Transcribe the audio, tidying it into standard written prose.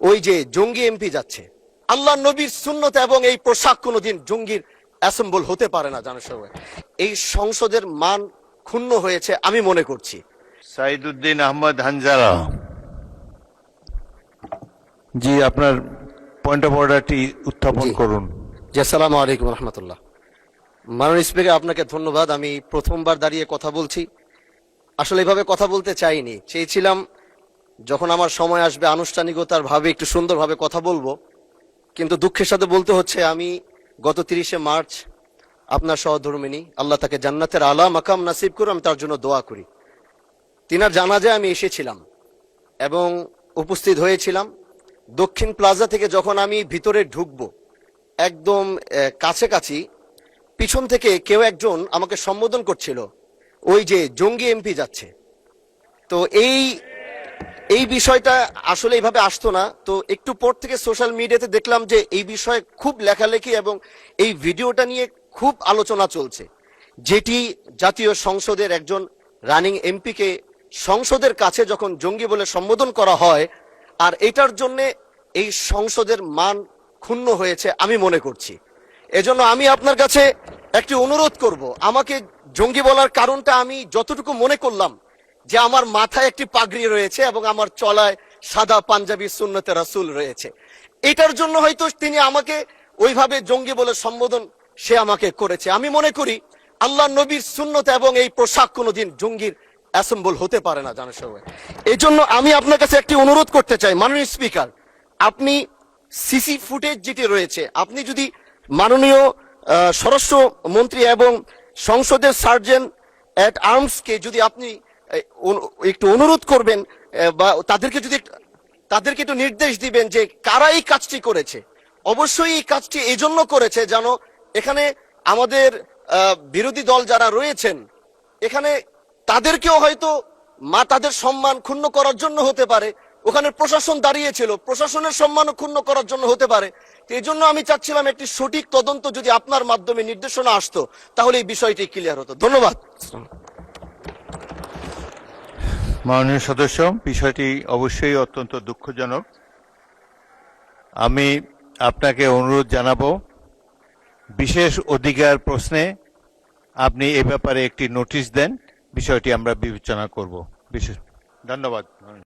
ওই যে জঙ্গি এমপি যাচ্ছে, আল্লাহ নবীর সুন্নত এবং এই পোশাক কোনোদিন জঙ্গির অ্যাসেম্বল হতে পারে না। জানার সবাই এই সংসদের মান ক্ষুণ্ণ হয়েছে আমি মনে করছি। সাইদুদ্দিন আহমদ হানজালা, জি আপনার পয়েন্ট অফ অর্ডারটি উত্থাপন করুন। জি, আসসালামু আলাইকুম রহমতুল্লাহ। মাননীয় স্পিকার, আপনাকে ধন্যবাদ। আমি প্রথমবার দাঁড়িয়ে কথা বলছি, আসলে এভাবে কথা বলতে চাইনি, চেয়েছিলাম যখন আমার সময় আসবে আনুষ্ঠানিকতার ভাবে একটু সুন্দরভাবে কথা বলবো, কিন্তু দুঃখের সাথে বলতে হচ্ছে আমি গত 30শে মার্চ আপনার সহধর্মিনী, আল্লাহ তাকে জান্নাতের আলা মাকাম নাসিব করে, আমি তার জন্য দোয়া করি। তিনার জানাজায় আমি এসেছিলাম এবং উপস্থিত হয়েছিলাম। দক্ষিণ প্লাজা থেকে যখন আমি ভিতরে ঢুকবো, একদম কাছাকাছি পিছন থেকে কেউ একজন আমাকে সম্বোধন করছিল, ওই যে জঙ্গি এমপি যাচ্ছে। তো এই বিষয়টা আসলে এইভাবে আসতো না। তো একটু পর থেকে সোশ্যাল মিডিয়াতে দেখলাম যে এই বিষয়ে খুব লেখালেখি এবং এই ভিডিওটা নিয়ে খুব আলোচনা চলছে, যেটি জাতীয় সংসদের একজন রানিং এমপিকে সংসদের কাছে যখন জঙ্গি বলে সম্বোধন করা হয়, আর এটার জন্য এই সংসদের মান ক্ষুণ্ণ হয়েছে আমি মনে করছি। এজন্য আমি আপনার কাছে একটি অনুরোধ করব, আমাকে জঙ্গি বলার কারণটা আমি যতটুকু মনে করলাম যে আমার মাথায় একটি পাগড়ি রয়েছে এবং আমার চলায় সাদা পাঞ্জাবি সুন্নতে রাসূল রয়েছে, এটার জন্য হয়তো তিনি আমাকে ওইভাবে জঙ্গি বলে সম্বোধন সে আমাকে করেছে। আমি মনে করি আল্লাহ নবীর সুন্নত এবং এই পোশাক কোনোদিন জঙ্গির অ্যাসেম্বল হতে পারে না। জানার সবাই এই জন্য আমি আপনার কাছে একটি অনুরোধ করতে চাই, মাননীয় স্পিকার, আপনি সিসি ফুটেজ যেটি রয়েছে, আপনি যদি মাননীয় স্বরাষ্ট্র মন্ত্রী এবং সংসদের সার্জেন্ট অ্যাট আর্মসকে যদি আপনি একটু অনুরোধ করবেন বা তাদেরকে একটু নির্দেশ দিবেন যে কারা এই কাজটি করেছে। অবশ্যই এই কাজটি এই জন্য করেছে যেন এখানে আমাদের বিরোধী দল যারা রয়েছেন এখানে তাদেরকেও হয়তো তাদের সম্মান ক্ষুণ্ণ করার জন্য হতে পারে, ওখানে প্রশাসন দাঁড়িয়েছিল, প্রশাসনের সম্মান ক্ষুণ্ণ করার জন্য হতে পারে। এই জন্য আমি চাচ্ছিলাম একটি সঠিক তদন্ত যদি আপনার মাধ্যমে নির্দেশনা আসতো তাহলে এই বিষয়টি ক্লিয়ার হতো। ধন্যবাদ। মাননীয় সদস্য, বিষয়টি অবশ্যই অত্যন্ত দুঃখজনক। আমি আপনাকে অনুরোধ জানাবো, বিশেষ অধিকার প্রশ্নে আপনি এ ব্যাপারে একটি নোটিশ দেন, বিষয়টি আমরা বিবেচনা করব। বিশেষ ধন্যবাদ।